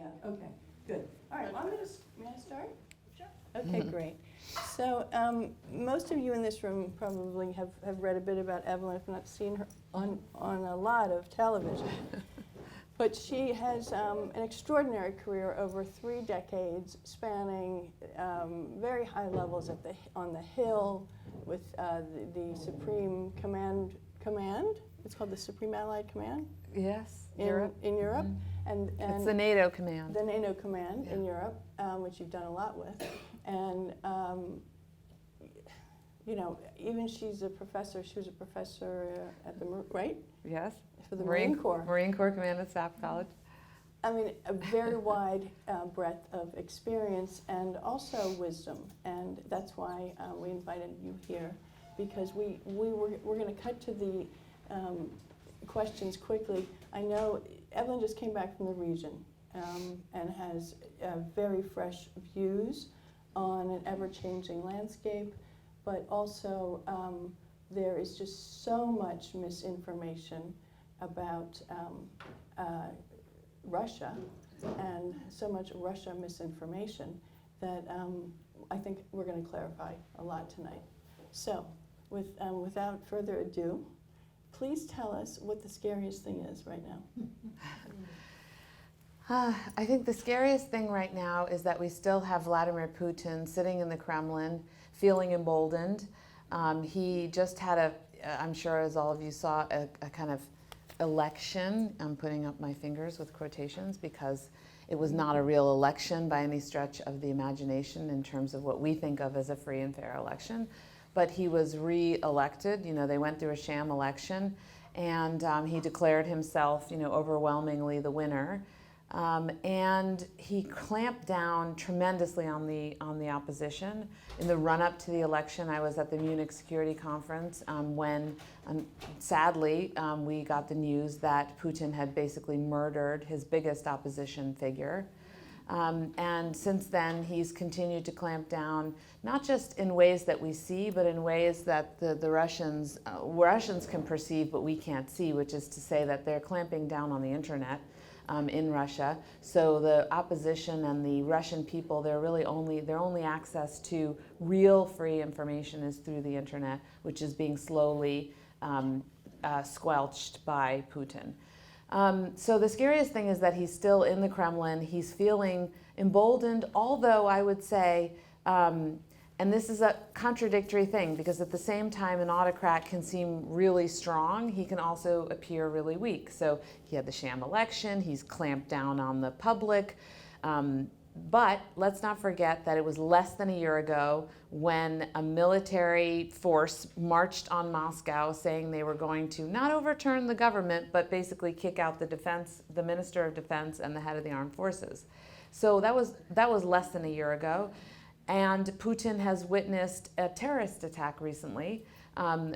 Yeah, okay, good. All right, well, may I start? Sure. Okay, great. So most of you in this room probably have read a bit about Evelyn, if not seen her on a lot of television. But she has an extraordinary career over 3 decades, spanning very high levels on the Hill with the Supreme Command. It's called the Supreme Allied Command. Yes, In Europe. Europe. Mm-hmm. And It's the NATO command. The NATO command in Europe, which you've done a lot with. And, you know, even she's a professor. She was a professor at the, right? Yes. For the Marine Corps. Marine Corps Command at Staff College. I mean, a very wide breadth of experience and also wisdom. And that's why we invited you here, because we're going to cut to the questions quickly. I know Evelyn just came back from the region and has very fresh views on an ever-changing landscape, but also there is just so much misinformation about Russia, and so much Russia misinformation that I think we're going to clarify a lot tonight. So, without further ado, please tell us what the scariest thing is right now. I think the scariest thing right now is that we still have Vladimir Putin sitting in the Kremlin, feeling emboldened. He just had I'm sure as all of you saw, a kind of election. I'm putting up my fingers with quotations because it was not a real election by any stretch of the imagination in terms of what we think of as a free and fair election. But he was re-elected. You know, they went through a sham election, and he declared himself, you know, overwhelmingly the winner. And he clamped down tremendously on the opposition. In the run-up to the election, I was at the Munich Security Conference when, sadly, we got the news that Putin had basically murdered his biggest opposition figure. And since then, he's continued to clamp down, not just in ways that we see, but in ways that the Russians can perceive, but we can't see, which is to say that they're clamping down on the internet. In Russia, so the opposition and the Russian people, their only access to real free information is through the internet, which is being slowly squelched by Putin. So the scariest thing is that he's still in the Kremlin. He's feeling emboldened, although I would say, and this is a contradictory thing, because at the same time an autocrat can seem really strong, he can also appear really weak. So he had the sham election, he's clamped down on the public, but let's not forget that it was less than a year ago when a military force marched on Moscow saying they were going to not overturn the government, but basically kick out the Minister of Defense and the head of the armed forces. So that was less than a year ago. And Putin has witnessed a terrorist attack recently,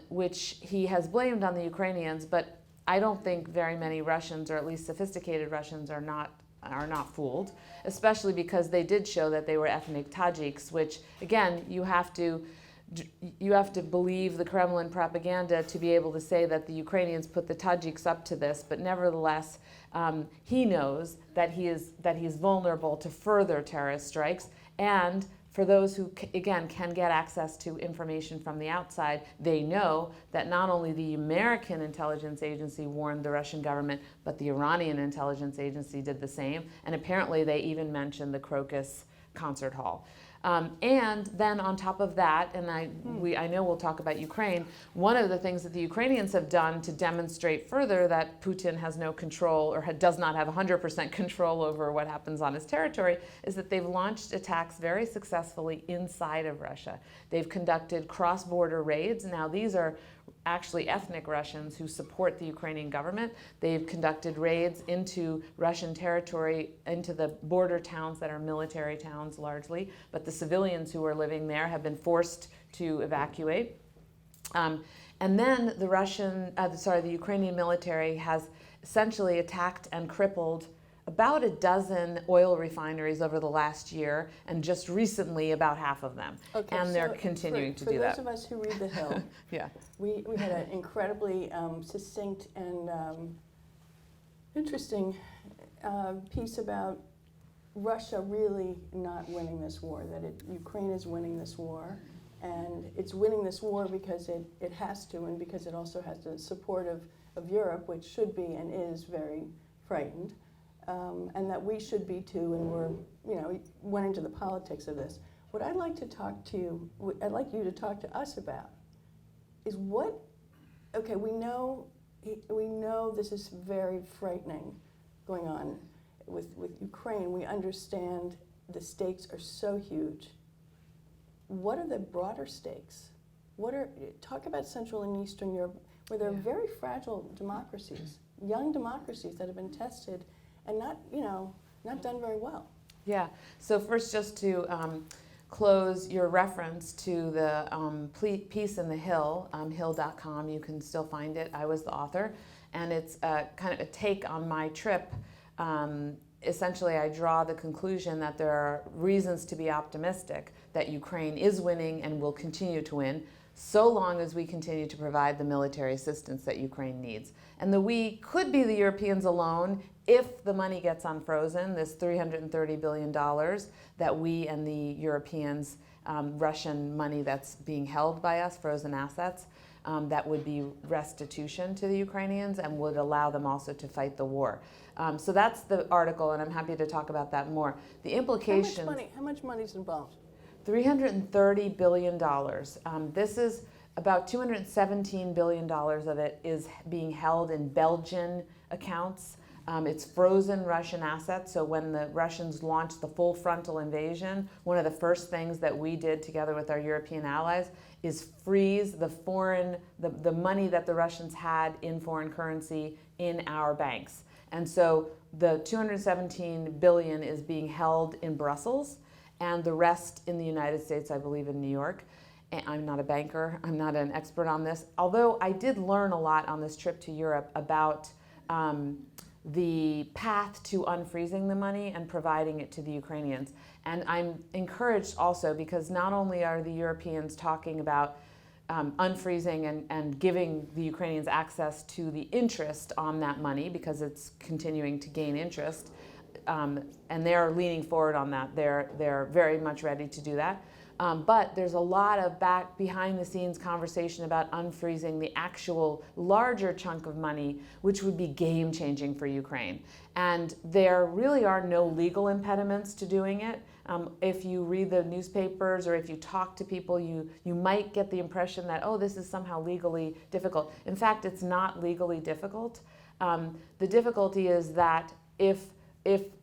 which he has blamed on the Ukrainians, but I don't think very many Russians, or at least sophisticated Russians, are not fooled, especially because they did show that they were ethnic Tajiks, which, again, you have to believe the Kremlin propaganda to be able to say that the Ukrainians put the Tajiks up to this, but nevertheless, he knows that he is vulnerable to further terrorist strikes. And for those who, again, can get access to information from the outside, they know that not only the American intelligence agency warned the Russian government, but the Iranian intelligence agency did the same. And apparently they even mentioned the Crocus concert hall. And then on top of that, and I know we'll talk about Ukraine, one of the things that the Ukrainians have done to demonstrate further that Putin has no control, or does not have 100% control over what happens on his territory, is that they've launched attacks very successfully inside of Russia. They've conducted cross-border raids. Now these are actually ethnic Russians who support the Ukrainian government. They've conducted raids into Russian territory, into the border towns that are military towns largely, but the civilians who are living there have been forced to evacuate. And then the Ukrainian military has essentially attacked and crippled about a dozen oil refineries over the last year, and just recently about half of them. Okay, and they're continuing to do that. For those of us who read The Hill, yeah. we had an incredibly succinct and interesting piece about Russia really not winning this war, that Ukraine is winning this war, and it's winning this war because it has to, and because it also has the support of Europe, which should be and is very frightened, and that we should be too, and we're, went into the politics of this. What I'd like to talk to you, I'd like you to talk to us about is okay, we know this is very frightening going on with Ukraine. We understand the stakes are so huge. What are the broader stakes? Talk about Central and Eastern Europe, where there are very fragile democracies, young democracies that have been tested and not done very well. Yeah, so first just to close your reference to the piece in the Hill, hill.com, you can still find it. I was the author, and it's kind of a take on my trip. Essentially, I draw the conclusion that there are reasons to be optimistic that Ukraine is winning and will continue to win, so long as we continue to provide the military assistance that Ukraine needs. And the we could be the Europeans alone if the money gets unfrozen, this $330 billion that we and the Europeans, Russian money that's being held by us, frozen assets, that would be restitution to the Ukrainians and would allow them also to fight the war. So that's the article, and I'm happy to talk about that more. The implications. How much money is involved? $330 billion. This is about $217 billion of it is being held in Belgian accounts. It's frozen Russian assets. So when the Russians launched the full frontal invasion, one of the first things that we did together with our European allies is freeze the money that the Russians had in foreign currency in our banks. And so the $217 billion is being held in Brussels, and the rest in the United States, I believe in New York. And I'm not a banker, I'm not an expert on this, although I did learn a lot on this trip to Europe about the path to unfreezing the money and providing it to the Ukrainians. And I'm encouraged also because not only are the Europeans talking about unfreezing and giving the Ukrainians access to the interest on that money because it's continuing to gain interest, and they're leaning forward on that. They're very much ready to do that. But there's a lot of behind the scenes conversation about unfreezing the actual larger chunk of money, which would be game changing for Ukraine. And there really are no legal impediments to doing it. If you read the newspapers or if you talk to people, you might get the impression that, oh, this is somehow legally difficult. In fact, it's not legally difficult. The difficulty is that if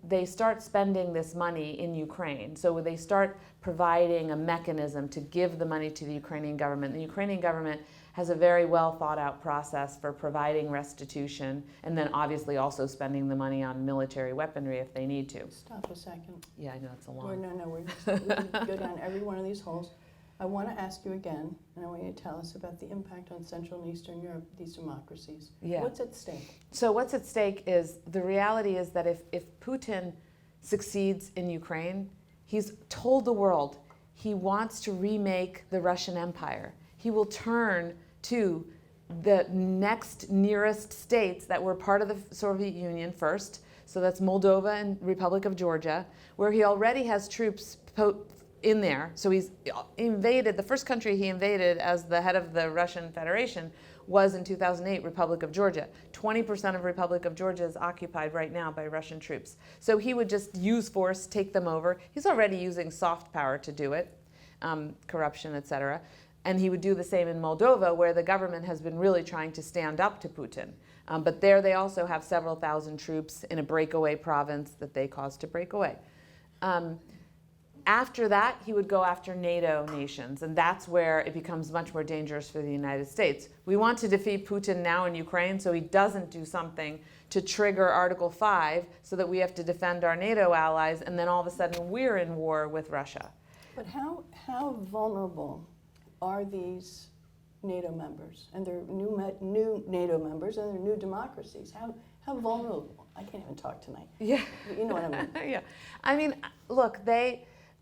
they start spending this money in Ukraine, so they start providing a mechanism to give the money to the Ukrainian government has a very well thought out process for providing restitution, and then obviously also spending the money on military weaponry if they need to. Stop a second. Yeah, I know it's a long. We can go down every one of these holes. I want to ask you again, and I want you to tell us about the impact on Central and Eastern Europe, these democracies. Yeah. What's at stake? So what's at stake is, the reality is that if Putin succeeds in Ukraine, he's told the world he wants to remake the Russian Empire. He will turn to the next nearest states that were part of the Soviet Union first, so that's Moldova and Republic of Georgia, where he already has troops in there. So he's invaded, the first country he invaded as the head of the Russian Federation was in 2008, Republic of Georgia. 20% of Republic of Georgia is occupied right now by Russian troops. So he would just use force, take them over. He's already using soft power to do it, corruption, etc. And he would do the same in Moldova, where the government has been really trying to stand up to Putin. But there they also have several thousand troops in a breakaway province that they caused to break away. After that, he would go after NATO nations, and that's where it becomes much more dangerous for the United States. We want to defeat Putin now in Ukraine so he doesn't do something to trigger Article 5 so that we have to defend our NATO allies, and then all of a sudden we're in war with Russia. But how vulnerable are these NATO members, and they're new NATO members, and they're new democracies? How vulnerable? I can't even talk tonight. Yeah. But you know what I mean. Yeah. I mean, look,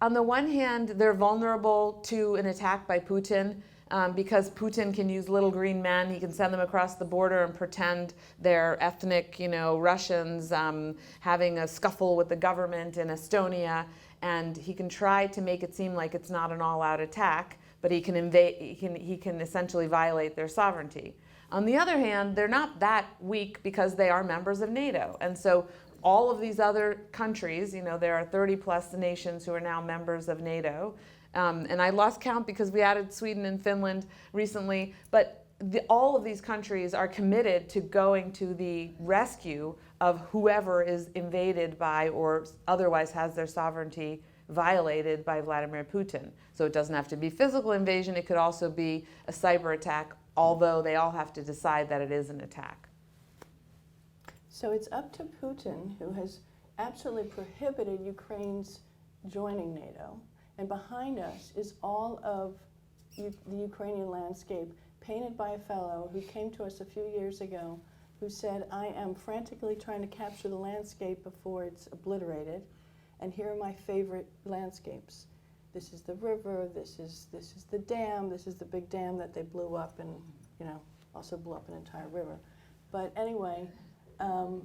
on the one hand, they're vulnerable to an attack by Putin. because Putin can use little green men. He can send them across the border and pretend they're ethnic, Russians having a scuffle with the government in Estonia, and he can try to make it seem like it's not an all-out attack, but he can invade. He can essentially violate their sovereignty. On the other hand, they're not that weak because they are members of NATO, and so all of these other countries, there are 30 plus nations who are now members of NATO. And I lost count because we added Sweden and Finland recently, but all of these countries are committed to going to the rescue of whoever is invaded by or otherwise has their sovereignty violated by Vladimir Putin. So it doesn't have to be physical invasion, it could also be a cyber attack, although they all have to decide that it is an attack. So it's up to Putin, who has absolutely prohibited Ukraine's joining NATO. And behind us is all of the Ukrainian landscape painted by a fellow who came to us a few years ago who said, I am frantically trying to capture the landscape before it's obliterated. And here are my favorite landscapes. This is the river, this is the dam, this is the big dam that they blew up and also blew up an entire river. But anyway,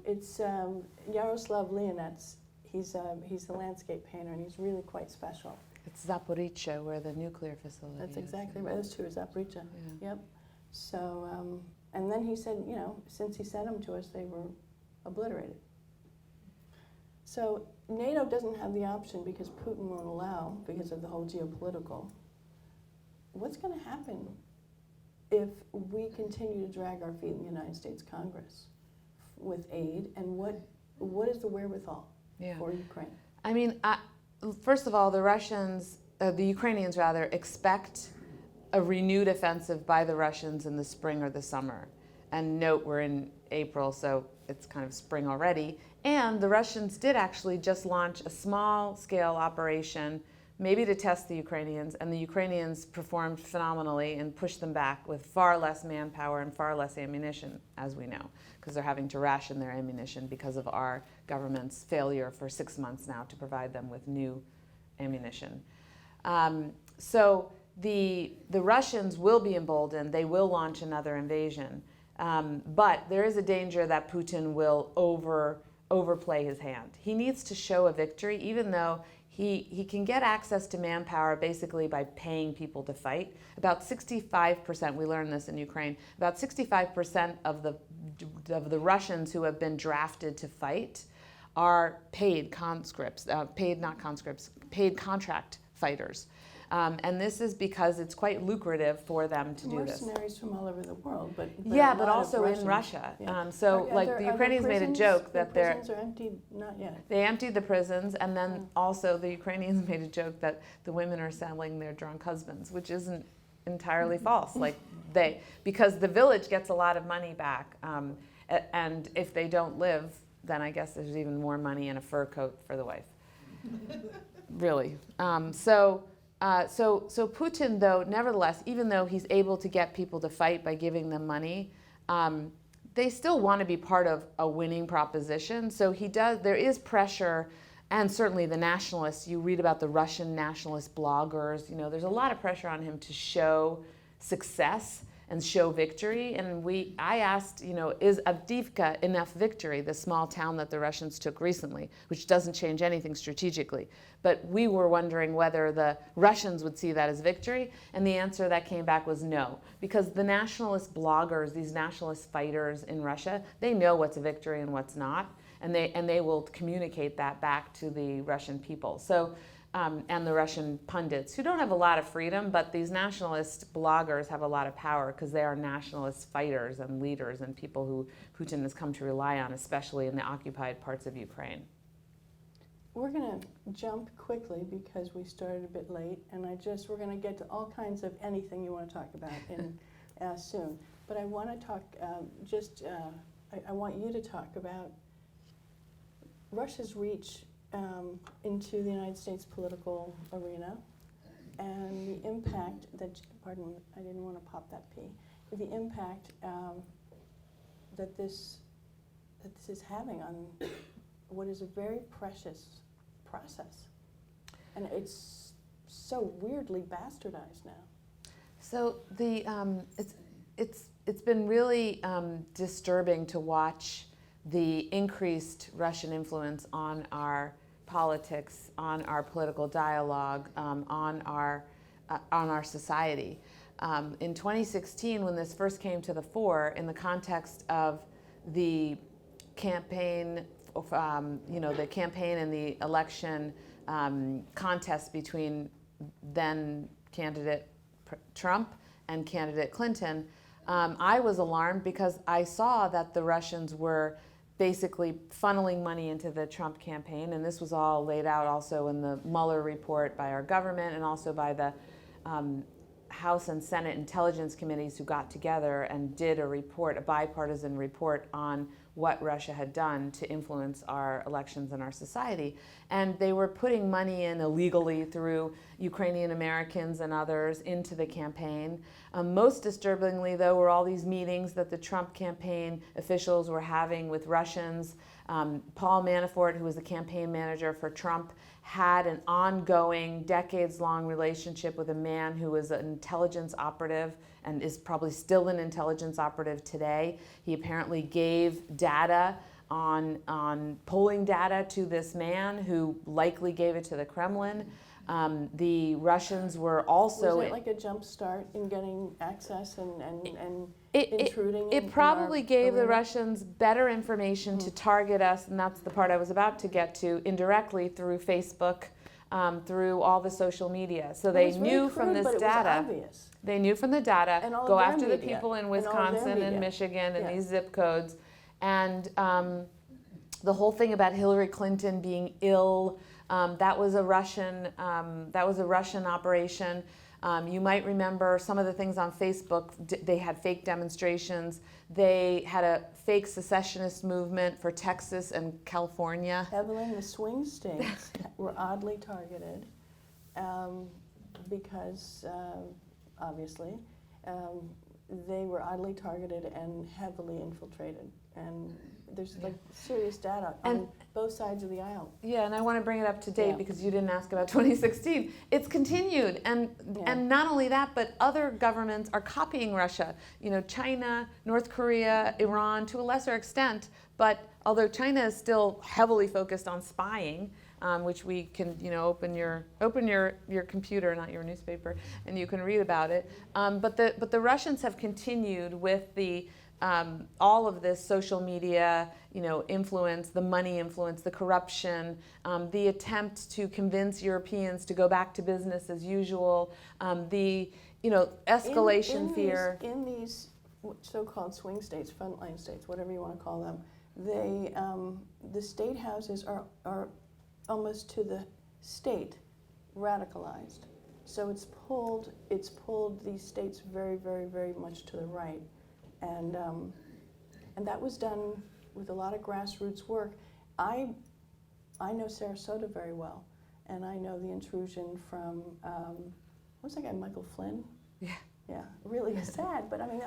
it's Yaroslav Leonets. He's the landscape painter, and he's really quite special. It's Zaporizhzhia, where the nuclear facility That's is. exactly right. That's true, Zaporizhzhia. Yeah. Yep. So, and then he said, since he sent them to us, they were obliterated. So NATO doesn't have the option because Putin won't allow, because of the whole geopolitical. What's going to happen if we continue to drag our feet in the United States Congress with aid, and what is the wherewithal for Ukraine? I mean, first of all, the Ukrainians rather, expect a renewed offensive by the Russians in the spring or the summer. And note, we're in April, so it's kind of spring already. And the Russians did actually just launch a small-scale operation, maybe to test the Ukrainians, and the Ukrainians performed phenomenally and pushed them back with far less manpower and far less ammunition, as we know, because they're having to ration their ammunition because of our government's failure for 6 months now to provide them with new ammunition. So the Russians will be emboldened. They will launch another invasion. But there is a danger that Putin will overplay his hand. He needs to show a victory, even though he can get access to manpower basically by paying people to fight. About 65%, we learned this in Ukraine, about 65% of the Russians who have been drafted to fight are paid conscripts, paid contract fighters. And this is because it's quite lucrative for them to do this. Mercenaries from all over the world, but but also in Russia. Yeah. The Ukrainians made a joke that the prisons are emptied. Not yet. They emptied the prisons, and then also the Ukrainians made a joke that the women are selling their drunk husbands, which isn't entirely false. Because the village gets a lot of money back, and if they don't live, then I guess there's even more money in a fur coat for the wife. Really. So Putin, though, nevertheless, even though he's able to get people to fight by giving them money, they still want to be part of a winning proposition. So there is pressure, and certainly the nationalists, you read about the Russian nationalist bloggers, there's a lot of pressure on him to show success and show victory. And I asked, is Avdiivka enough victory, the small town that the Russians took recently, which doesn't change anything strategically. But we were wondering whether the Russians would see that as victory, and the answer that came back was no. Because the nationalist bloggers, these nationalist fighters in Russia, they know what's a victory and what's not, and they will communicate that back to the Russian people. So. And the Russian pundits, who don't have a lot of freedom, but these nationalist bloggers have a lot of power because they are nationalist fighters and leaders and people who Putin has come to rely on, especially in the occupied parts of Ukraine. We're going to jump quickly because we started a bit late, and we're going to get to all kinds of anything you want to talk about soon. But I want to talk I want you to talk about Russia's reach into the United States political arena, and the impact that, pardon, I didn't want to pop that P, the impact that this is having on what is a very precious process. And it's so weirdly bastardized now. So it's been really disturbing to watch the increased Russian influence on our politics, on our political dialogue, on our society. In 2016, when this first came to the fore, in the context of the campaign, the campaign and the election contest between then candidate Trump and candidate Clinton, I was alarmed because I saw that the Russians were basically funneling money into the Trump campaign, and this was all laid out also in the Mueller report by our government and also by the House and Senate Intelligence Committees who got together and did a report, a bipartisan report on what Russia had done to influence our elections and our society. And they were putting money in illegally through Ukrainian Americans and others into the campaign. Most disturbingly, though, were all these meetings that the Trump campaign officials were having with Russians. Paul Manafort, who was the campaign manager for Trump, had an ongoing, decades-long relationship with a man who was an intelligence operative and is probably still an intelligence operative today. He apparently gave data on polling data to this man who likely gave it to the Kremlin. The Russians were also... Was it like a jump start in getting access and intruding? It probably gave the Russians better information to target us, and that's the part I was about to get to, indirectly through Facebook, through all the social media. So they knew from this data. They knew from the data, go after the people in Wisconsin and Michigan and these zip codes. And the whole thing about Hillary Clinton being ill, that was a Russian operation. You might remember some of the things on Facebook. They had fake demonstrations. They had a fake secessionist movement for Texas and California. Evelyn, the swing states were oddly targeted because, obviously, they were oddly targeted and heavily infiltrated. And there's like serious data on both sides of the aisle. Yeah, and I want to bring it up to date because you didn't ask about 2016. It's continued, and not only that, but other governments are copying Russia. You know, China, North Korea, Iran, to a lesser extent. But although China is still heavily focused on spying, which we can, open your computer, not your newspaper, and you can read about it. But the Russians have continued with the all of this social media, influence, the money influence, the corruption, the attempt to convince Europeans to go back to business as usual, the escalation fear. In these so-called swing states, frontline states, whatever you want to call them, they the state houses are almost to the state radicalized. So it's pulled these states very, very, very much to the right. And that was done with a lot of grassroots work. I know Sarasota very well, and I know the intrusion from what's that guy, Michael Flynn? Yeah, really sad. But I mean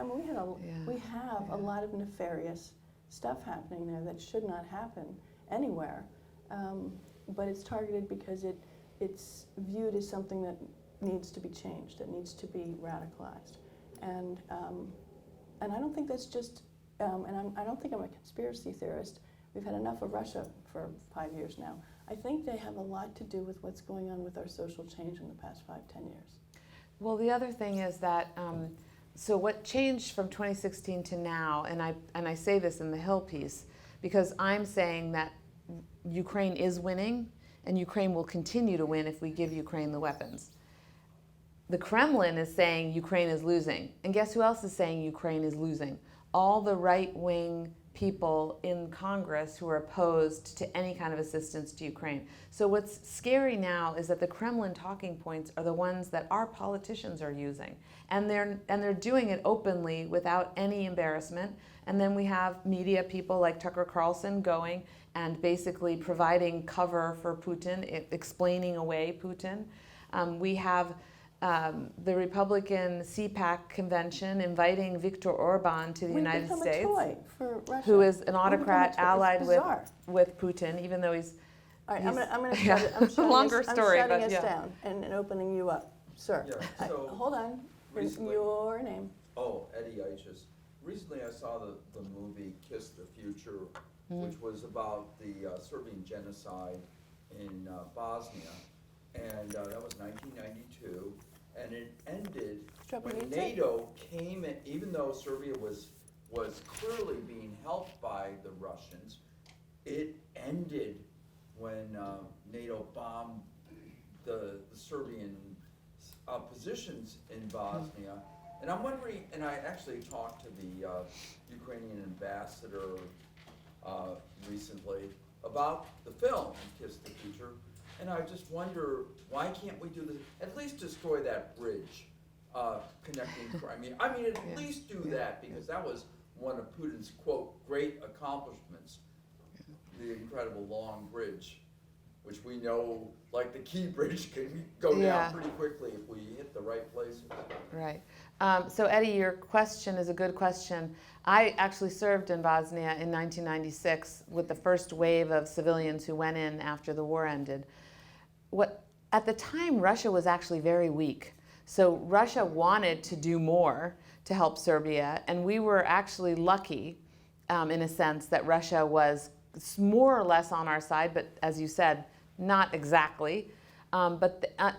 we have a lot of nefarious stuff happening there that should not happen anywhere. But it's targeted because it's viewed as something that needs to be changed, that needs to be radicalized, and I don't think that's just, I don't think I'm a conspiracy theorist. We've had enough of Russia for 5 years now. I think they have a lot to do with what's going on with our social change in the past 5-10 years. Well, the other thing is that, so what changed from 2016 to now, and I say this in the Hill piece, because I'm saying that Ukraine is winning, and Ukraine will continue to win if we give Ukraine the weapons. The Kremlin is saying Ukraine is losing. And guess who else is saying Ukraine is losing? All the right-wing people in Congress who are opposed to any kind of assistance to Ukraine. So what's scary now is that the Kremlin talking points are the ones that our politicians are using. And they're doing it openly without any embarrassment. And then we have media people like Tucker Carlson going and basically providing cover for Putin, explaining away Putin. We have the Republican CPAC convention inviting Viktor Orban to the United States, a toy for Russia. Who is an autocrat allied with Putin, even though he's... All right, I'm going to longer story, I'm shutting but us down and opening you up. Sir, Yeah, so, hold on. Recently, Your name. oh, Eddie Eiches. Recently, I saw the movie Kiss the Future, which was about the Serbian genocide in Bosnia, and that was 1992, and it ended when Srebrenica? NATO came in, even though Serbia was clearly being helped by the Russians, it ended when NATO bombed the Serbian positions in Bosnia. And I'm wondering, and I actually talked to the Ukrainian ambassador recently about the film Kiss the Future, and I just wonder, why can't we do this, at least destroy that bridge connecting Crimea? I mean, at least do that, because that was one of Putin's, quote, great accomplishments, the incredible long bridge, which we know, like the Key Bridge, can go down pretty quickly if we hit the right places. Right. So Eddie, your question is a good question. I actually served in Bosnia in 1996 with the first wave of civilians who went in after the war ended. At the time, Russia was actually very weak. So Russia wanted to do more to help Serbia, and we were actually lucky, in a sense, that Russia was more or less on our side, but as you said, not exactly. Not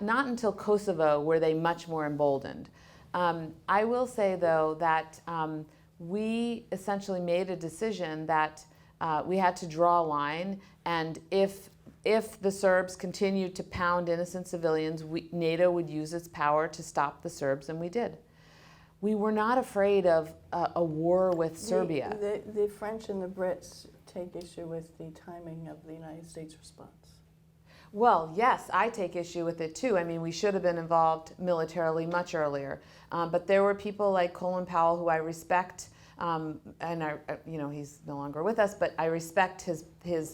until Kosovo were they much more emboldened. I will say, though, that we essentially made a decision that we had to draw a line, and if the Serbs continued to pound innocent civilians, NATO would use its power to stop the Serbs, and we did. We were not afraid of a war with Serbia. The French and the Brits take issue with the timing of the United States response. Well, yes, I take issue with it too. I mean, we should have been involved militarily much earlier. But there were people like Colin Powell, who I respect, and he's no longer with us, but I respect his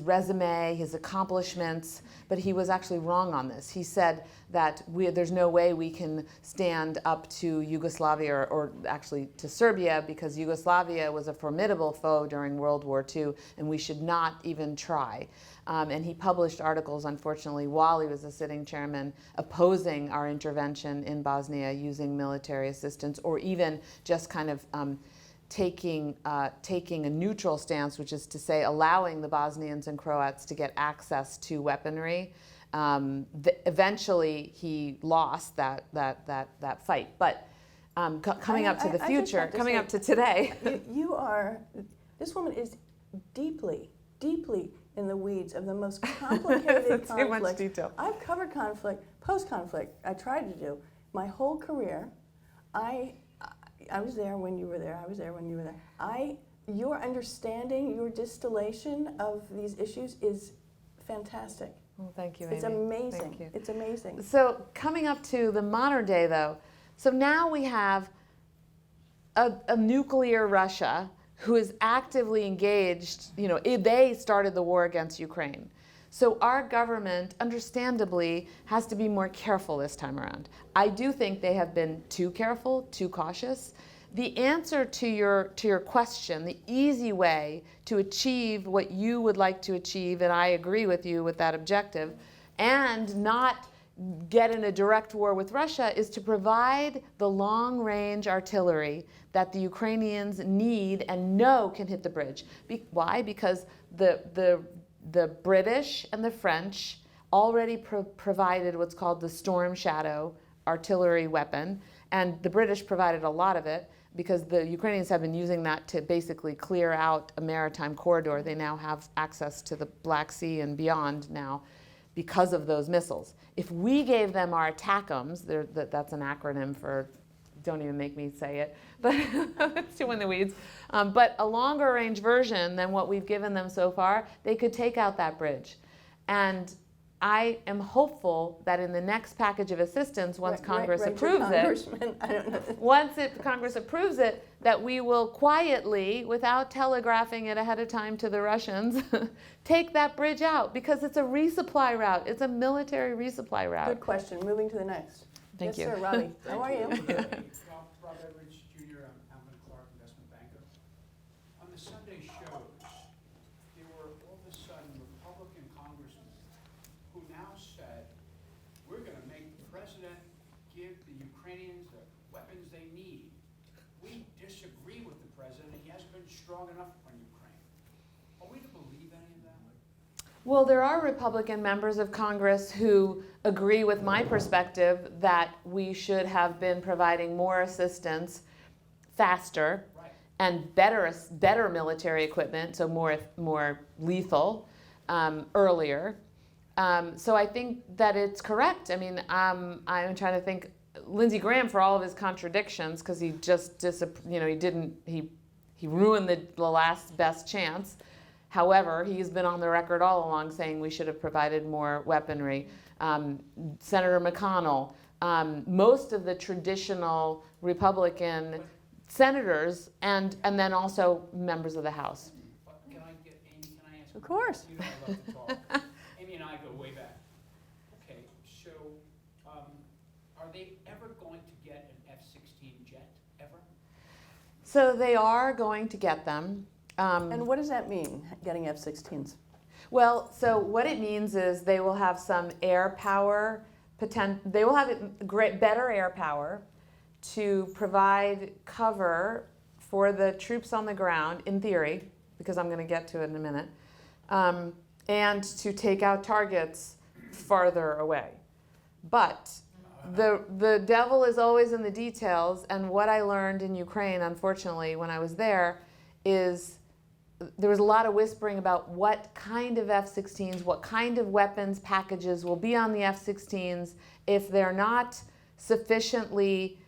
resume, his accomplishments, but he was actually wrong on this. He said that there's no way we can stand up to Yugoslavia or actually to Serbia, because Yugoslavia was a formidable foe during World War II, and we should not even try. And he published articles, unfortunately, while he was a sitting chairman, opposing our intervention in Bosnia using military assistance, or even just kind of taking a neutral stance, which is to say allowing the Bosnians and Croats to get access to weaponry. Eventually, he lost that fight. But coming up to the future, coming up to today. This woman is deeply, deeply in the weeds of the most complicated conflict. Too much detail. I've covered conflict, post-conflict. I tried to do my whole career. I was there when you were there. I was there when you were there. Your understanding, your distillation of these issues is fantastic. Well, thank you, Amy. It's amazing. Thank you. It's amazing. So coming up to the modern day, though, so now we have a nuclear Russia who is actively engaged. They started the war against Ukraine. So our government, understandably, has to be more careful this time around. I do think they have been too careful, too cautious. The answer to your question, the easy way to achieve what you would like to achieve, and I agree with you with that objective, and not get in a direct war with Russia, is to provide the long-range artillery that the Ukrainians need and know can hit the bridge. Why? Because the British and the French already provided what's called the Storm Shadow artillery weapon, and the British provided a lot of it because the Ukrainians have been using that to basically clear out a maritime corridor. They now have access to the Black Sea and beyond now because of those missiles. If we gave them our ATACMS, that's an acronym for, don't even make me say it, but it's too in the weeds, but a longer range version than what we've given them so far, they could take out that bridge. And I am hopeful that in the next package of assistance, once Congress approves it, I don't know. once Congress approves it, that we will quietly, without telegraphing it ahead of time to the Russians, take that bridge out, because it's a resupply route. It's a military resupply route. Good question. Moving to the next. Thank you. Yes, sir, Robbie. How are you? Rob Edwards, Jr., I'm Alvin Clark, investment banker. On the Sunday shows, there were all of a sudden Republican congressmen who now said, we're going to make the president Ukrainians the weapons they need. We disagree with the president. He hasn't been strong enough on Ukraine. Are we to believe any of that? Well, there are Republican members of Congress who agree with my perspective that we should have been providing more assistance faster Right. and better military equipment, so more lethal, earlier. So I think that it's correct. I mean, I'm trying to think. Lindsey Graham, for all of his contradictions, because he just he ruined the last best chance. However, he's been on the record all along saying we should have provided more weaponry. Senator McConnell, most of the traditional Republican senators, and then also members of the House. But can I get, Amy, can I ask? Of course. You know I love to talk. Amy and I go way back. Okay, so, are they ever going to get an F-16 jet, ever? So they are going to get them. And what does that mean, getting F-16s? Well, so what it means is they will have some air power, they will have better air power to provide cover for the troops on the ground, in theory, because I'm going to get to it in a minute, and to take out targets farther away. But the devil is always in the details, and what I learned in Ukraine, unfortunately, when I was there, is there was a lot of whispering about what kind of F-16s, what kind of weapons packages will be on the F-16s if they're not sufficiently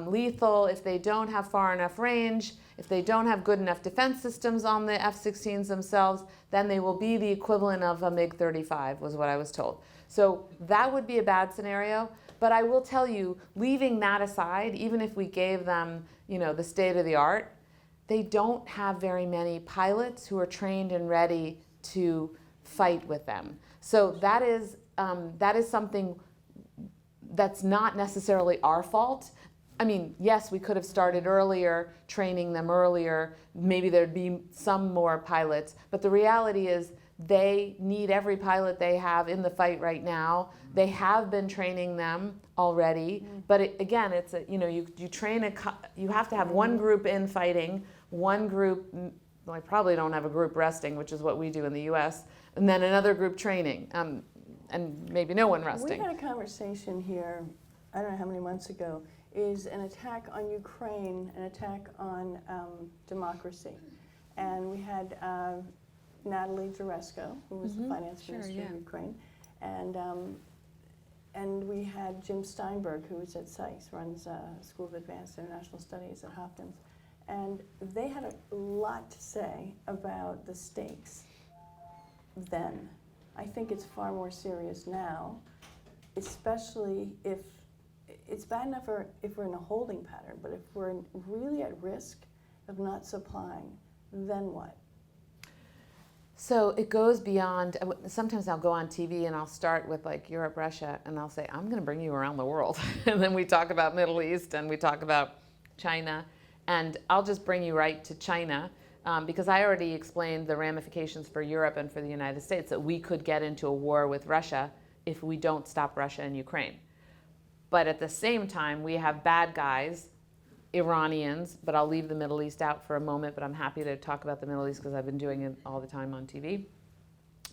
lethal, if they don't have far enough range, if they don't have good enough defense systems on the F-16s themselves, then they will be the equivalent of a MiG-35, was what I was told. So that would be a bad scenario. But I will tell you, leaving that aside, even if we gave them, the state of the art, they don't have very many pilots who are trained and ready to fight with them. So that is something that's not necessarily our fault. I mean, yes, we could have started earlier, training them earlier. Maybe there'd be some more pilots. But the reality is they need every pilot they have in the fight right now. They have been training them already. But again, it's you train you have to have one group in fighting, one group, well, I probably don't have a group resting, which is what we do in the US, and then another group training, and maybe no one resting. We had a conversation here, I don't know how many months ago, is an attack on Ukraine, an attack on democracy. And we had Natalie Jaresko, who was the finance minister of Ukraine, and we had Jim Steinberg, who is at SAIS, runs School of Advanced International Studies at Hopkins. And they had a lot to say about the stakes then. I think it's far more serious now, especially if it's bad enough if we're in a holding pattern, but if we're really at risk of not supplying, then what? So it goes beyond, sometimes I'll go on TV and I'll start with like Europe, Russia, and I'll say, I'm going to bring you around the world. And then we talk about Middle East and we talk about China. And I'll just bring you right to China because I already explained the ramifications for Europe and for the United States that we could get into a war with Russia if we don't stop Russia and Ukraine. But at the same time, we have bad guys, Iranians, but I'll leave the Middle East out for a moment, but I'm happy to talk about the Middle East because I've been doing it all the time on TV.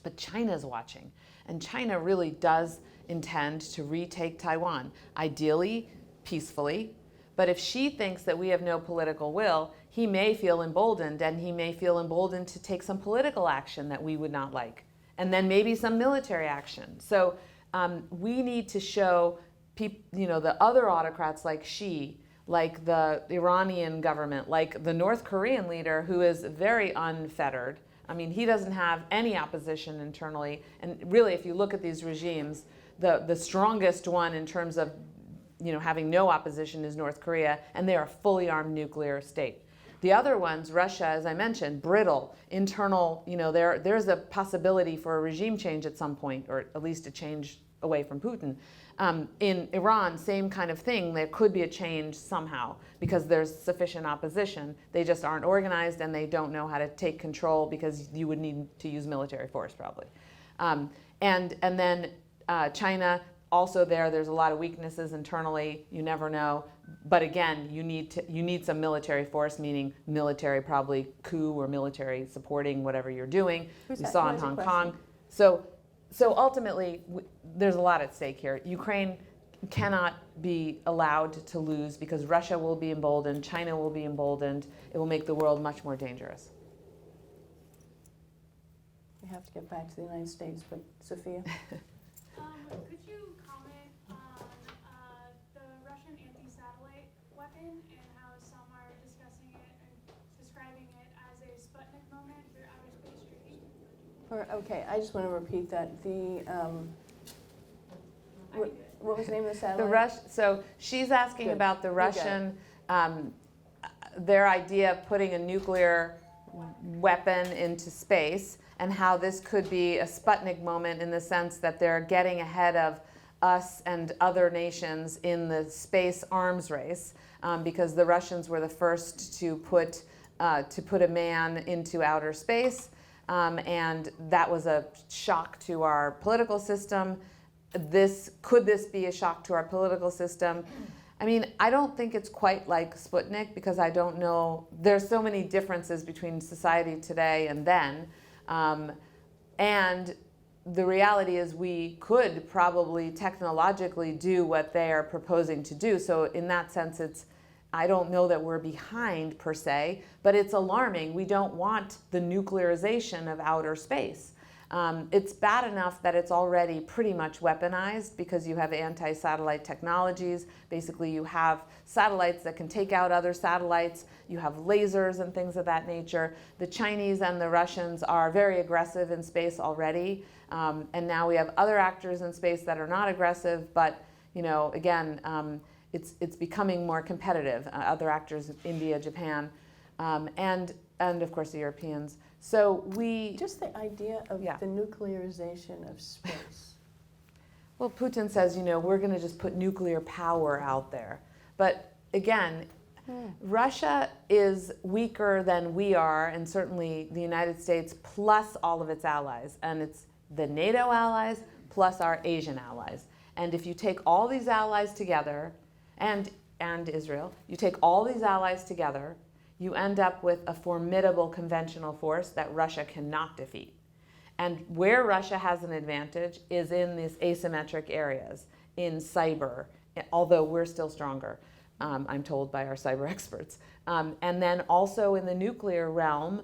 But China's watching, and China really does intend to retake Taiwan, ideally, peacefully. But if Xi thinks that we have no political will, he may feel emboldened, and he may feel emboldened to take some political action that we would not like, and then maybe some military action. So we need to show the other autocrats like Xi, like the Iranian government, like the North Korean leader, who is very unfettered. I mean, he doesn't have any opposition internally. And really, if you look at these regimes, the strongest one in terms of having no opposition is North Korea, and they are a fully armed nuclear state. The other ones, Russia, as I mentioned, brittle, internal, there's a possibility for a regime change at some point, or at least a change away from Putin. In Iran, same kind of thing. There could be a change somehow because there's sufficient opposition. They just aren't organized and they don't know how to take control because you would need to use military force probably. And then China, also there's a lot of weaknesses internally. You never know. But again, you need some military force, meaning military probably coup or military supporting whatever you're doing. Who's We that? saw Who in has a Hong question? Kong. So ultimately, there's a lot at stake here. Ukraine cannot be allowed to lose because Russia will be emboldened, China will be emboldened. It will make the world much more dangerous. We have to get back to the United States, but Sophia? Could you comment on the Russian anti-satellite weapon and how some are discussing it and describing it as a Sputnik moment for outer space trading? Okay, I just want to repeat that. What was the name of the satellite? So she's asking Good. about the You got it. Russian, their idea of putting a nuclear weapon into space and how this could be a Sputnik moment in the sense that they're getting ahead of us and other nations in the space arms race because the Russians were the first to put a man into outer space, and that was a shock to our political system. Could this be a shock to our political system? I mean, I don't think it's quite like Sputnik because I don't know. There's so many differences between society today and then. And the reality is we could probably technologically do what they are proposing to do. So in that sense, I don't know that we're behind per se, but it's alarming. We don't want the nuclearization of outer space. It's bad enough that it's already pretty much weaponized because you have anti-satellite technologies. Basically, you have satellites that can take out other satellites. You have lasers and things of that nature. The Chinese and the Russians are very aggressive in space already. And now we have other actors in space that are not aggressive, but again, it's becoming more competitive. Other actors, India, Japan, and of course the Europeans. So Just the idea of Yeah. the nuclearization of space. Well, Putin says, we're going to just put nuclear power out there. But again, Russia is weaker than we are, and certainly the United States plus all of its allies. And it's the NATO allies plus our Asian allies. And if you take all these allies together, and Israel, you take all these allies together, you end up with a formidable conventional force that Russia cannot defeat. And where Russia has an advantage is in these asymmetric areas, in cyber, although we're still stronger, I'm told by our cyber experts. And then also in the nuclear realm,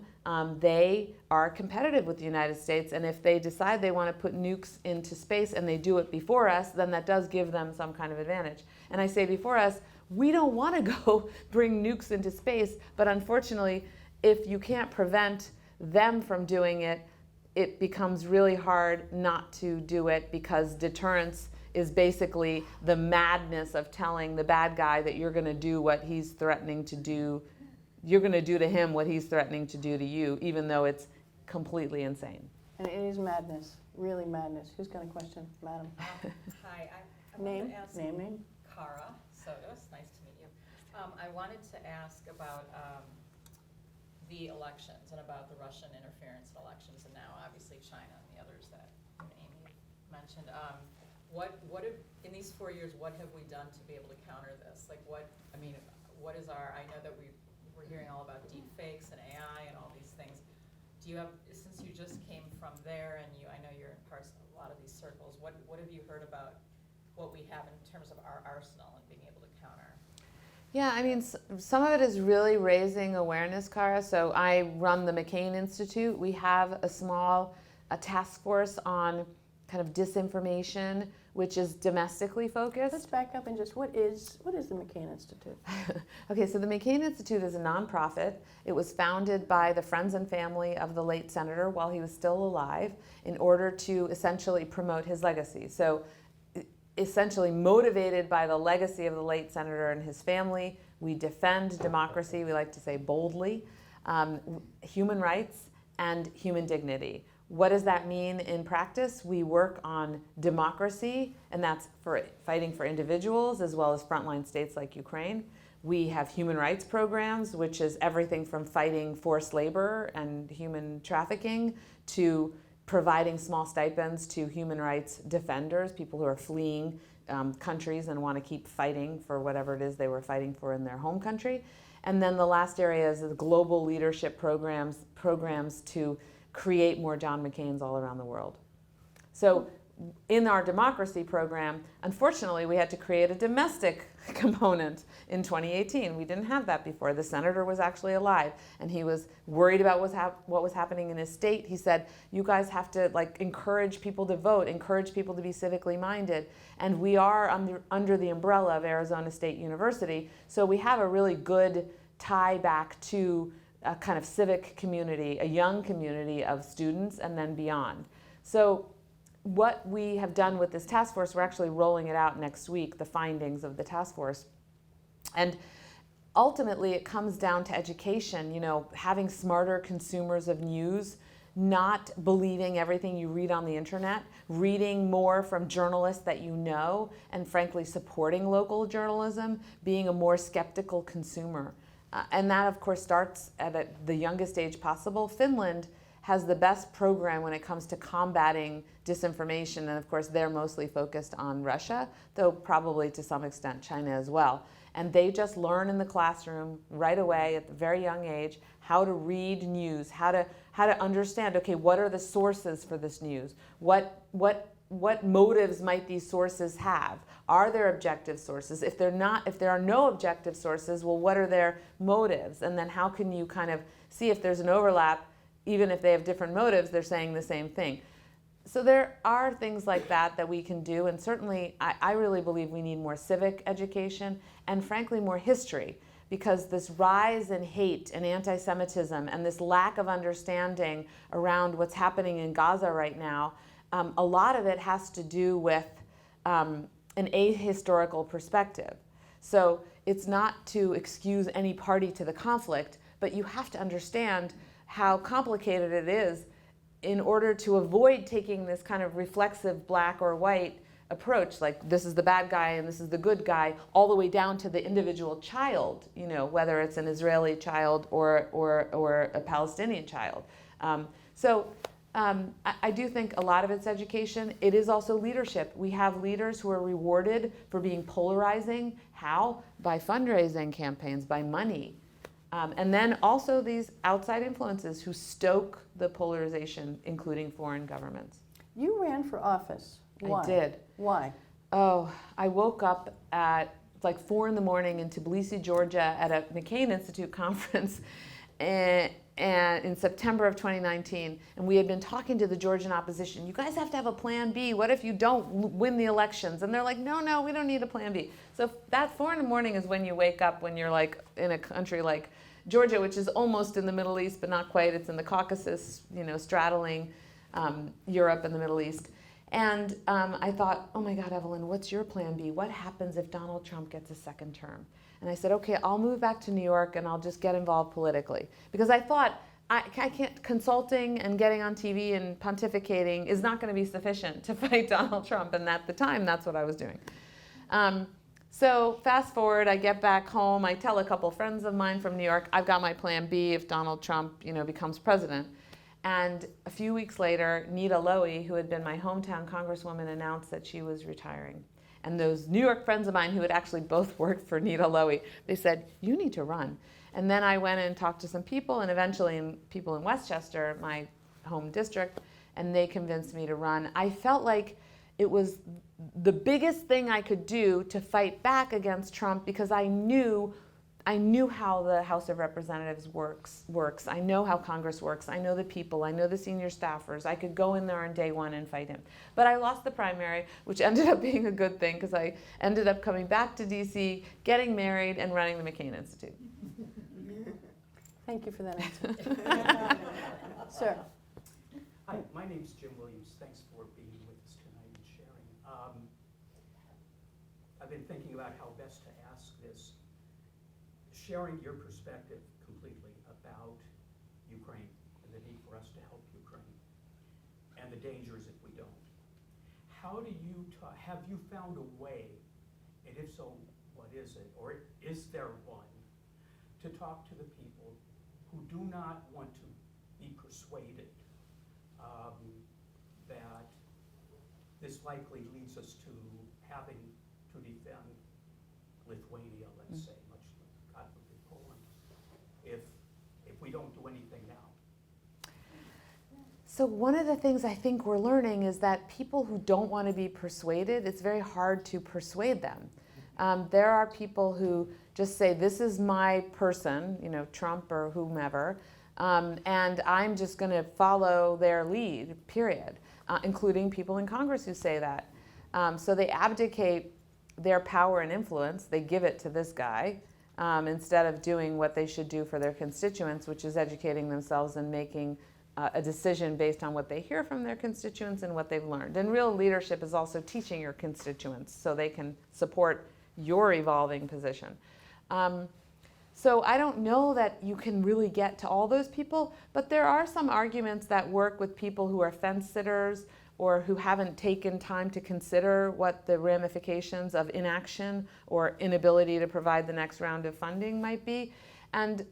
they are competitive with the United States. And if they decide they want to put nukes into space and they do it before us, then that does give them some kind of advantage. And I say before us, we don't want to go bring nukes into space, but unfortunately, if you can't prevent them from doing it, it becomes really hard not to do it because deterrence is basically the madness of telling the bad guy that you're going to do what he's threatening to do. You're going to do to him what he's threatening to do to you, even though it's completely insane. And it is madness, really madness. Who's got a question, madam? Hi, I wanted Name, to ask name. Kara, so it was nice to meet you. I wanted to ask about the elections and about the Russian interference in elections, and now obviously China and the others that Amy mentioned. What have, in these 4 years, what have we done to be able to counter this? Like what is I know that we're hearing all about deep fakes and AI and all these things. Do you have, since you just came from there and I know you're in parts of a lot of these circles, what have you heard about what we have in terms of our arsenal and being able to counter? Yeah, I mean, some of it is really raising awareness, Cara. So I run the McCain Institute. We have a task force on kind of disinformation, which is domestically focused. Let's back up and just, what is the McCain Institute? Okay, so the McCain Institute is a nonprofit. It was founded by the friends and family of the late senator while he was still alive in order to essentially promote his legacy. So essentially motivated by the legacy of the late senator and his family, we defend democracy, we like to say boldly, human rights, and human dignity. What does that mean in practice? We work on democracy, and that's for fighting for individuals as well as frontline states like Ukraine. We have human rights programs, which is everything from fighting forced labor and human trafficking to providing small stipends to human rights defenders, people who are fleeing countries and want to keep fighting for whatever it is they were fighting for in their home country. And then the last area is the global leadership programs to create more John McCains all around the world. So in our democracy program, unfortunately, we had to create a domestic component in 2018. We didn't have that before. The senator was actually alive, and he was worried about what was happening in his state. He said, you guys have to encourage people to vote, encourage people to be civically minded. And we are under the umbrella of Arizona State University, so we have a really good tie back to a kind of civic community, a young community of students, and then beyond. So what we have done with this task force, we're actually rolling it out next week, the findings of the task force. And ultimately, it comes down to education, having smarter consumers of news, not believing everything you read on the internet, reading more from journalists that you know, and frankly, supporting local journalism, being a more skeptical consumer. And that, of course, starts at the youngest age possible. Finland has the best program when it comes to combating disinformation, and of course they're mostly focused on Russia, though probably to some extent China as well. And they just learn in the classroom right away at the very young age how to read news, how to understand, okay, what are the sources for this news? What motives might these sources have? Are there objective sources? If there are no objective sources, well, what are their motives? And then how can you kind of see if there's an overlap? Even if they have different motives, they're saying the same thing. So there are things like that we can do, and certainly I really believe we need more civic education and frankly more history, because this rise in hate and anti-Semitism and this lack of understanding around what's happening in Gaza right now, a lot of it has to do with an ahistorical perspective. So it's not to excuse any party to the conflict, but you have to understand how complicated it is in order to avoid taking this kind of reflexive black or white approach, like this is the bad guy and this is the good guy, all the way down to the individual child, whether it's an Israeli child or a Palestinian child. I do think a lot of it's education. It is also leadership. We have leaders who are rewarded for being polarizing. How? By fundraising campaigns, by money. And then also these outside influences who stoke the polarization, including foreign governments. You ran for office. Why? I did. Why? Oh, I woke up at 4 a.m. in Tbilisi, Georgia at a McCain Institute conference and in September of 2019. And we had been talking to the Georgian opposition. You guys have to have a plan B. What if you don't win the elections? And they're like, no, we don't need a plan B. So that 4 a.m. is when you wake up, when you're in a country like Georgia, which is almost in the Middle East, but not quite. It's in the Caucasus, straddling Europe and the Middle East. And I thought, oh my God, Evelyn, what's your plan B? What happens if Donald Trump gets a second term? And I said, okay, I'll move back to New York and I'll just get involved politically. Because I thought, I can't, consulting and getting on TV and pontificating is not going to be sufficient to fight Donald Trump. And at the time, that's what I was doing. So fast forward, I get back home. I tell a couple friends of mine from New York, I've got my plan B if Donald Trump, becomes president. And a few weeks later, Nita Lowey, who had been my hometown congresswoman, announced that she was retiring. And those New York friends of mine who had actually both worked for Nita Lowey, they said, you need to run. And then I went and talked to some people, and eventually people in Westchester, my home district, and they convinced me to run. I felt like it was the biggest thing I could do to fight back against Trump, because I knew how the House of Representatives works. I know how Congress works. I know the people. I know the senior staffers. I could go in there on day one and fight him. But I lost the primary, which ended up being a good thing, because I ended up coming back to DC, getting married, and running the McCain Institute. Thank you for that answer. Sir. Hi, my name's Jim Williams. Thanks for being with us tonight and sharing. I've been thinking about how best to ask this. Sharing your perspective completely about Ukraine and the need for us to help Ukraine and the dangers if we don't. How do you have you found a way, and if so, what is it, or is there one, to talk to the people who do not want to be persuaded this likely leads us to having to defend Lithuania, let's say, much like God forbid Poland, if we don't do anything now. So one of the things I think we're learning is that people who don't want to be persuaded, it's very hard to persuade them. There are people who just say, this is my person, you know, Trump or whomever, and I'm just going to follow their lead, period, including people in Congress who say that. So they abdicate their power and influence, they give it to this guy, instead of doing what they should do for their constituents, which is educating themselves and making a decision based on what they hear from their constituents and what they've learned. And real leadership is also teaching your constituents so they can support your evolving position. So I don't know that you can really get to all those people, but there are some arguments that work with people who are fence sitters or who haven't taken time to consider what the ramifications of inaction or inability to provide the next round of funding might be. And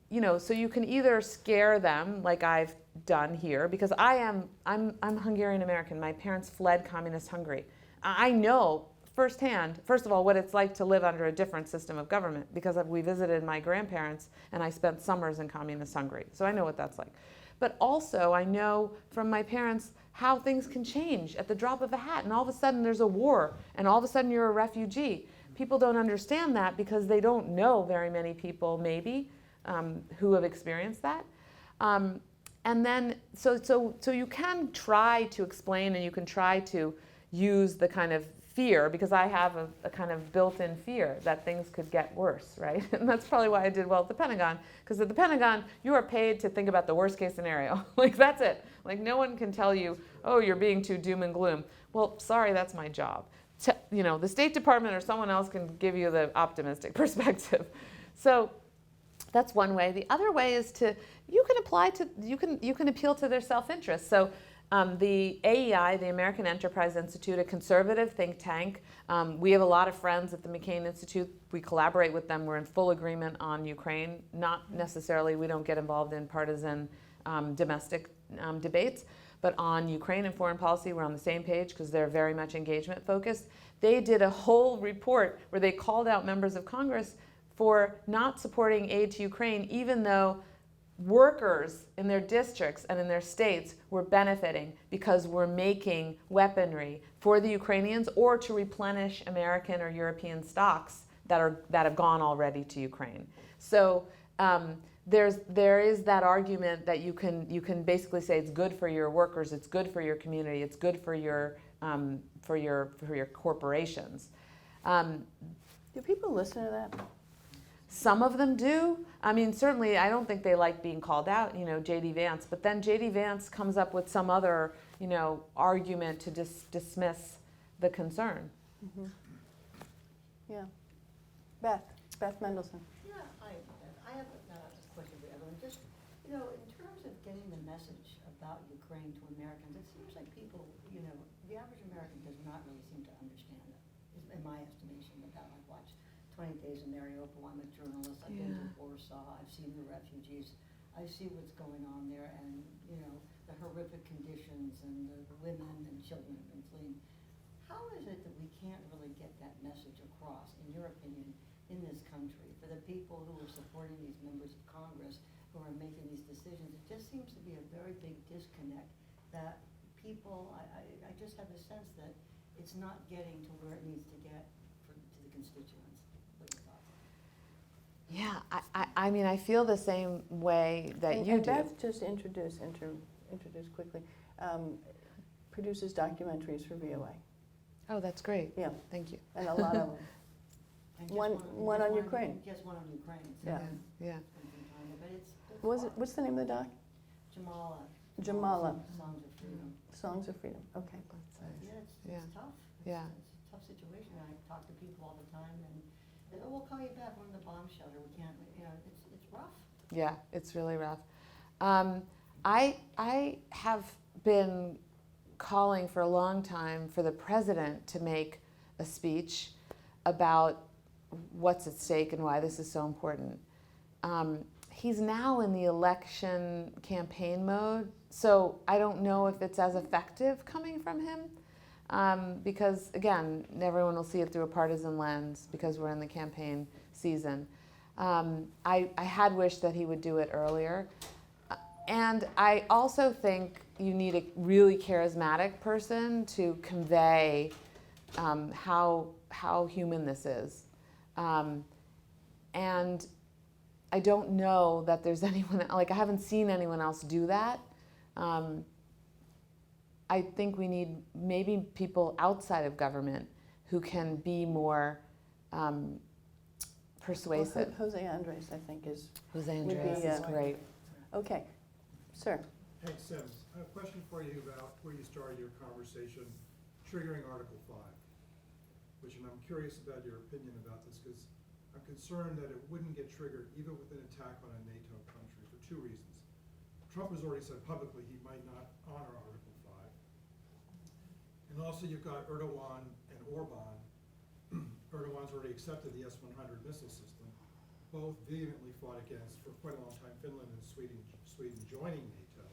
you know, so you can either scare them, like I've done here, because I'm Hungarian American. My parents fled communist Hungary. I know firsthand, first of all, what it's like to live under a different system of government, because we visited my grandparents and I spent summers in communist Hungary. So I know what that's like. But also I know from my parents how things can change at the drop of a hat, and all of a sudden there's a war, and all of a sudden you're a refugee. People don't understand that because they don't know very many people, maybe, who have experienced that. And then, so you can try to explain, and you can try to use the kind of fear, because I have a kind of built-in fear that things could get worse, right? And that's probably why I did well at the Pentagon, because at the Pentagon, you are paid to think about the worst case scenario. Like, that's it. Like, no one can tell you, oh, you're being too doom and gloom. Well, sorry, that's my job. You know, the State Department or someone else can give you the optimistic perspective. So that's one way. The other way is you can appeal to their self-interest. So the AEI, the American Enterprise Institute, a conservative think tank, we have a lot of friends at the McCain Institute. We collaborate with them. We're in full agreement on Ukraine. Not necessarily, we don't get involved in partisan domestic debates, but on Ukraine and foreign policy, we're on the same page because they're very much engagement focused. They did a whole report where they called out members of Congress for not supporting aid to Ukraine, even though workers in their districts and in their states were benefiting because we're making weaponry for the Ukrainians or to replenish American or European stocks that have gone already to Ukraine. So there is that argument that you can basically say it's good for your workers, it's good for your community, it's good for your corporations. Do people listen to that? Some of them do. I mean, certainly I don't think they like being called out, you know, J.D. Vance, but then J.D. Vance comes up with some other, you know, argument to dismiss the concern. Mm-hmm. Yeah. Beth Mendelson. Yeah, I have a question for Evelyn. Just, you know, in terms of getting the message about Ukraine to Americans, it seems like people, you know, the average American does not really seem to understand it, in my estimation. I've watched 20 Days in Mariupol. I'm a journalist. I've been to Warsaw. I've seen the refugees. I see what's going on there, and, you know, the horrific conditions, and the women and children have been fleeing. How is it that we can't really get that message across, in your opinion, in this country, for the people who are supporting these members of Congress who are making these decisions? It just seems to be a very big disconnect that people, I just have a sense that it's not getting to where it needs to get to the constituents. What are your thoughts? Yeah, I mean, I feel the same way that you do. Beth just introduce quickly, produces documentaries for VOA. Oh, that's great. Yeah, Thank you. and a lot of them. And One on Ukraine. Just one on Ukraine. Yeah. Yeah. But it's What's the name of the doc? Jamala. Jamala. Songs of Freedom. Songs of Freedom. Okay. Yeah, it's tough. Yeah. It's a tough situation. I talk to people all the time, and oh, we'll call you back. We're in the bomb shelter. We can't. You know, it's rough. Yeah, it's really rough. I have been calling for a long time for the president to make a speech about what's at stake and why this is so important. He's now in the election campaign mode, So I don't know if it's as effective coming from him, because again, everyone will see it through a partisan lens because we're in the campaign season. I had wished that he would do it earlier. And I also think you need a really charismatic person to convey how human this is. And I don't know that there's anyone, like I haven't seen anyone else do that. I think we need maybe people outside of government who can be more persuasive. Well, Jose Andres, I think, is, Jose would be, Andres is great. okay. Sir, Hank Sims, I have a question for you about where you started your conversation, triggering Article 5, which, and I'm curious about your opinion about this, because I'm concerned that it wouldn't get triggered even with an attack on a NATO country for two reasons. Trump has already said publicly he might not honor Article 5. And also you've got Erdogan and Orban. Erdogan's already accepted the S-100 missile system. Both vehemently fought against, for quite a long time, Finland and Sweden joining NATO.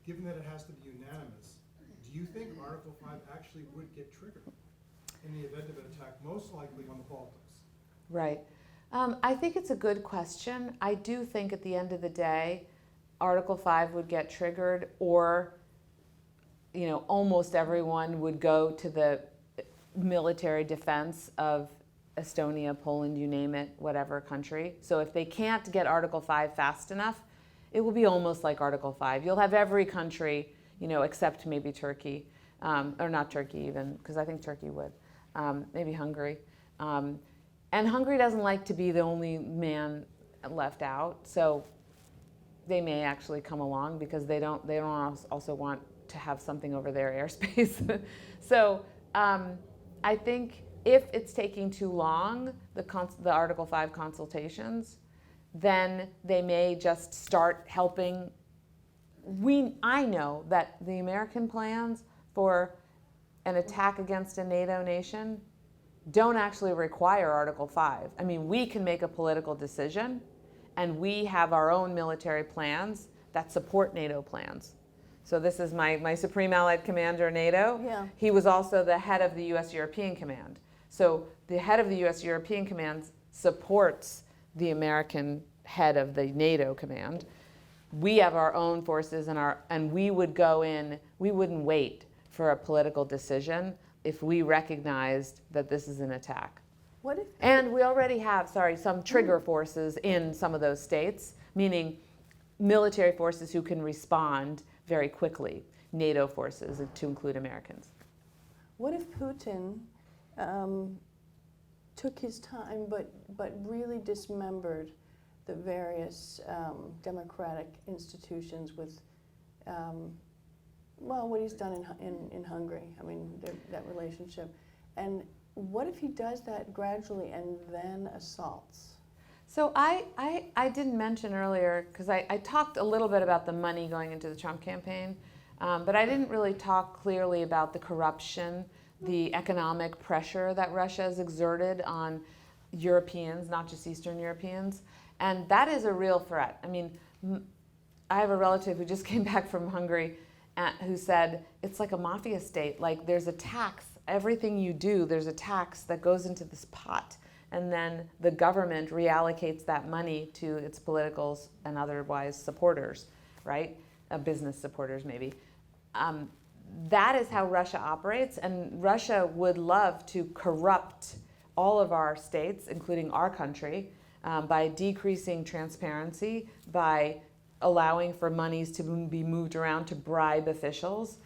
Given that it has to be unanimous, do you think Article 5 actually would get triggered in the event of an attack, most likely on the Baltics? Right. I think it's a good question. I do think at the end of the day, Article 5 would get triggered, or, you know, almost everyone would go to the military defense of Estonia, Poland, you name it, whatever country. So if they can't get Article 5 fast enough, it will be almost like Article 5. You'll have every country, you know, except maybe Turkey, or not Turkey even, because I think Turkey would, maybe Hungary. And Hungary doesn't like to be the only man left out, so they may actually come along because they don't also want to have something over their airspace. So I think if it's taking too long, the Article 5 consultations, then they may just start helping. I know that the American plans for an attack against a NATO nation don't actually require Article 5. I mean, we can make a political decision, and we have our own military plans that support NATO plans. So this is my Supreme Allied Commander, NATO. Yeah. He was also the head of the U.S. European Command. So the head of the U.S. European Command supports the American head of the NATO command. We have our own forces, and we would go in, we wouldn't wait for a political decision if we recognized that this is an attack. what if, And we already have, some trigger forces in some of those states, meaning military forces who can respond very quickly, NATO forces, to include Americans. what if Putin took his time but really dismembered the various democratic institutions with, well, what he's done in Hungary, I mean, that relationship. And what if he does that gradually and then assaults? So I didn't mention earlier, because I talked a little bit about the money going into the Trump campaign, but I didn't really talk clearly about the corruption, the economic pressure that Russia has exerted on Europeans, not just Eastern Europeans. And that is a real threat. I mean, I have a relative who just came back from Hungary who said, it's like a mafia state. Like, there's a tax. Everything you do, there's a tax that goes into this pot. And then the government reallocates that money to its political and otherwise supporters, right? Business supporters, maybe. That is how Russia operates, and Russia would love to corrupt all of our states, including our country, by decreasing transparency, by allowing for monies to be moved around to bribe officials.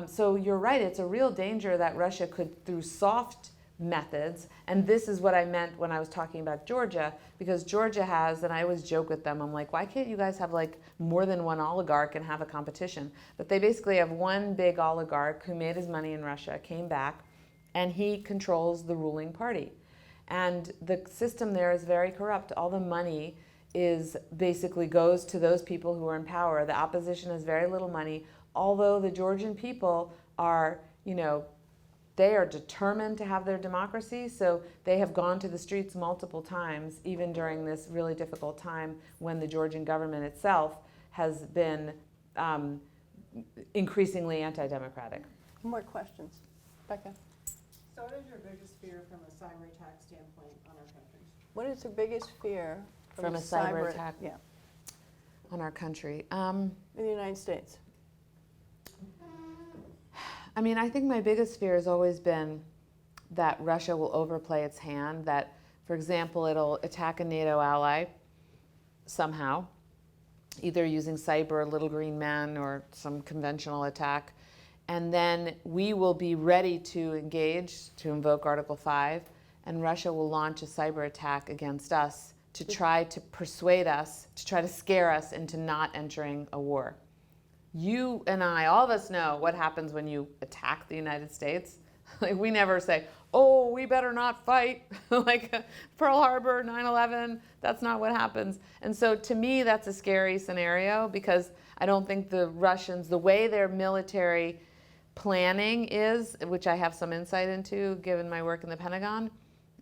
So you're right, it's a real danger that Russia could, through soft methods, and this is what I meant when I was talking about Georgia, because Georgia has, and I always joke with them, I'm like, why can't you guys have like more than one oligarch and have a competition? But they basically have one big oligarch who made his money in Russia, came back, and he controls the ruling party. And the system there is very corrupt. All the money is basically goes to those people who are in power. The opposition has very little money, although the Georgian people are, they are determined to have their democracy, so they have gone to the streets multiple times, even during this really difficult time when the Georgian government itself has been increasingly anti-democratic. More questions? Becca? So what is your biggest fear from a cyber attack standpoint on our country? What is the biggest fear From a cyber attack? Yeah, On our country. in the United States? I mean, I think my biggest fear has always been that Russia will overplay its hand, that, for example, it'll attack a NATO ally somehow, either using cyber, little green men, or some conventional attack, and then we will be ready to engage, to invoke Article 5, and Russia will launch a cyber attack against us to try to persuade us, to try to scare us into not entering a war. You and I, all of us know what happens when you attack the United States. Like, we never say, oh, we better not fight, like Pearl Harbor, 9/11, that's not what happens. And so to me, that's a scary scenario, because I don't think the Russians, the way their military planning is, which I have some insight into given my work in the Pentagon,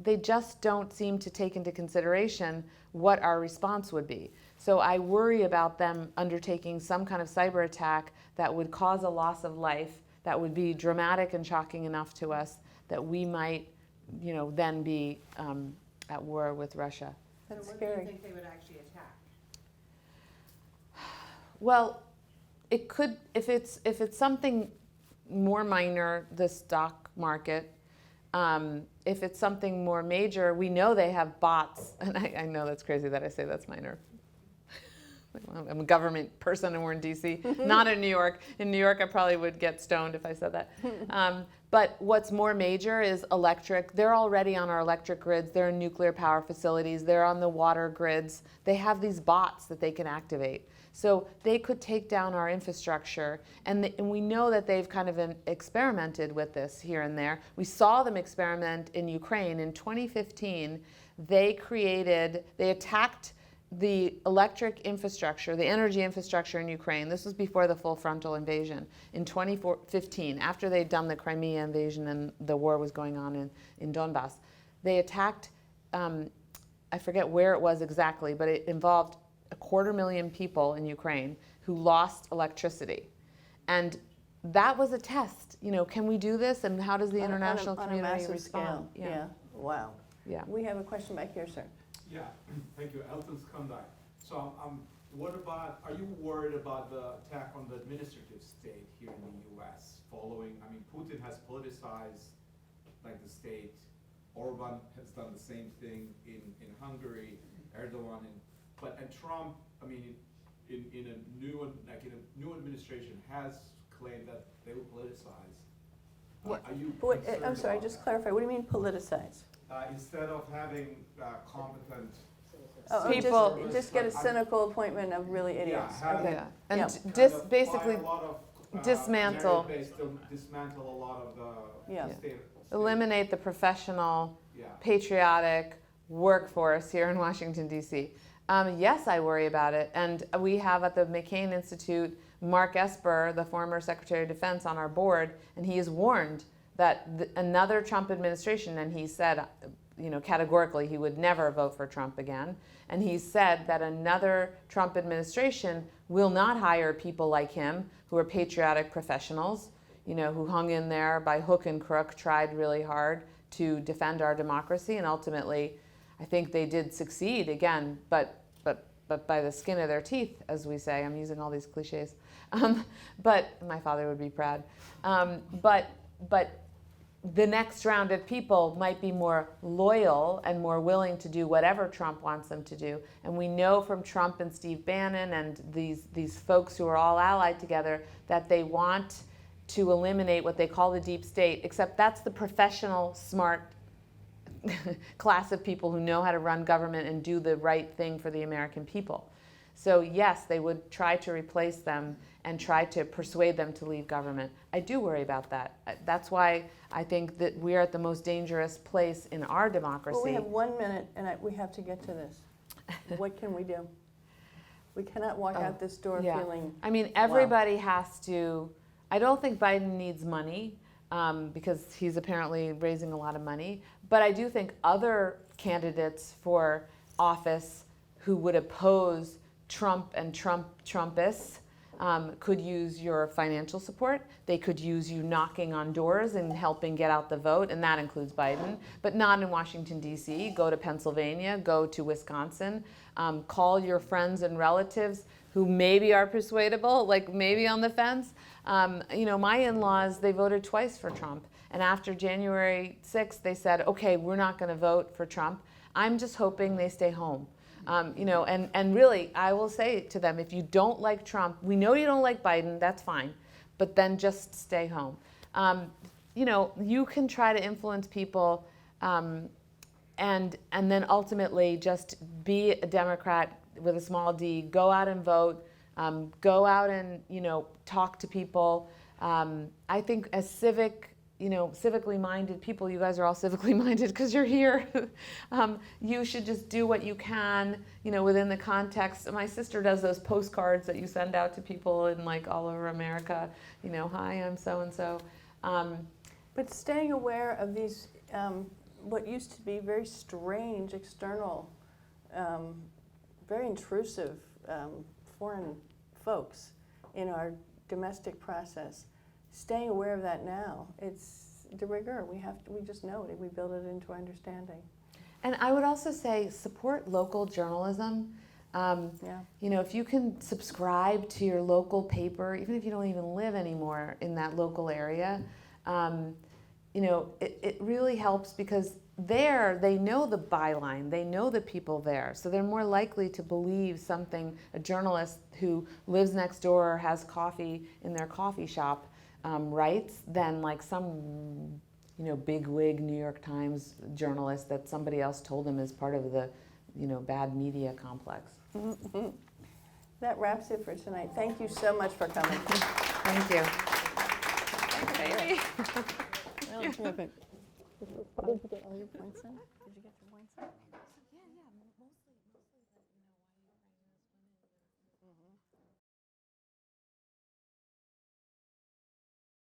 they just don't seem to take into consideration what our response would be. So I worry about them undertaking some kind of cyber attack that would cause a loss of life, that would be dramatic and shocking enough to us that we might, then be at war with Russia. That's So what do scary. you think they would actually attack? Well, it could, if it's something more minor, the stock market. If it's something more major, we know they have bots, and I know that's crazy that I say that's minor. I'm a government person and we're in DC, not in New York. In New York, I probably would get stoned if I said that. But what's more major is electric. They're already on our electric grids. They're in nuclear power facilities. They're on the water grids. They have these bots that they can activate. So they could take down our infrastructure. And we know that they've kind of experimented with this here and there. We saw them experiment in Ukraine. In 2015, they attacked the electric infrastructure, the energy infrastructure in Ukraine. This was before the full frontal invasion in 2015, after they'd done the Crimea invasion and the war was going on in Donbass. They attacked, I forget where it was exactly, but it involved 250,000 people in Ukraine who lost electricity. And that was a test. Can we do this? And how does the international community on a massive respond? scale. Yeah. Wow. Yeah. We have a question back here, sir. Yeah, thank you, Elton Skandai. So, are you worried about the attack on the administrative state here in the US following, Putin has politicized like the state, Orban has done the same thing in Hungary, Erdogan, and Trump, in a new administration has claimed that they will politicize. Are you concerned I'm sorry, about just that? clarify. What do you mean politicize? Instead of having competent People- Just get a cynical appointment of really idiots. Yeah, Okay. Yeah. And Yeah. basically a lot of, dismantle. dismantle a lot of the Yeah. state. eliminate the professional, Yeah. patriotic workforce here in Washington, D.C. Yes, I worry about it. And we have at the McCain Institute, Mark Esper, the former Secretary of Defense, on our board, and he has warned that another Trump administration, and he said, categorically he would never vote for Trump again, and he said that another Trump administration will not hire people like him who are patriotic professionals, who hung in there by hook and crook, tried really hard to defend our democracy, and ultimately, I think they did succeed again, but by the skin of their teeth, as we say. I'm using all these cliches, but my father would be proud. But the next round of people might be more loyal and more willing to do whatever Trump wants them to do. And we know from Trump and Steve Bannon and these folks who are all allied together that they want to eliminate what they call the deep state, except that's the professional, smart class of people who know how to run government and do the right thing for the American people. So yes, they would try to replace them and try to persuade them to leave government. I do worry about that. That's why I think that we're at the most dangerous place in our democracy. Well, we have 1 minute, and we have to get to this. What can we do? We cannot walk out this door feeling. Everybody has to. I don't think Biden needs money because he's apparently raising a lot of money. But I do think other candidates for office who would oppose Trump and Trumpists could use your financial support. They could use you knocking on doors and helping get out the vote, and that includes Biden, but not in Washington, D.C. Go to Pennsylvania, go to Wisconsin, call your friends and relatives who maybe are persuadable, like maybe on the fence. My in-laws, they voted twice for Trump. And after January 6th, they said, okay, we're not going to vote for Trump. I'm just hoping they stay home. And really, I will say to them, if you don't like Trump, we know you don't like Biden, that's fine, but then just stay home. You can try to influence people, and then ultimately just be a Democrat with a small d, go out and vote, go out and, talk to people. I think as civically minded people, you guys are all civically minded because you're here. You should just do what you can, within the context. My sister does those postcards that you send out to people in like all over America. Hi, I'm so and so. But staying aware of these, what used to be very strange, external, very intrusive foreign folks in our domestic process. Staying aware of that now, it's de rigueur. We just know it. We build it into our understanding. And I would also say support local journalism. If you can subscribe to your local paper, even if you don't even live anymore in that local area, it really helps because there they know the byline, they know the people there, so they're more likely to believe something a journalist who lives next door or has coffee in their coffee shop writes than like some big wig New York Times journalist that somebody else told them is part of the bad media complex. Mm-hmm. That wraps it for tonight. Thank you so much for coming. Thank you. Thanks, baby. Really terrific. Did you get all your points in? Did you get your points in?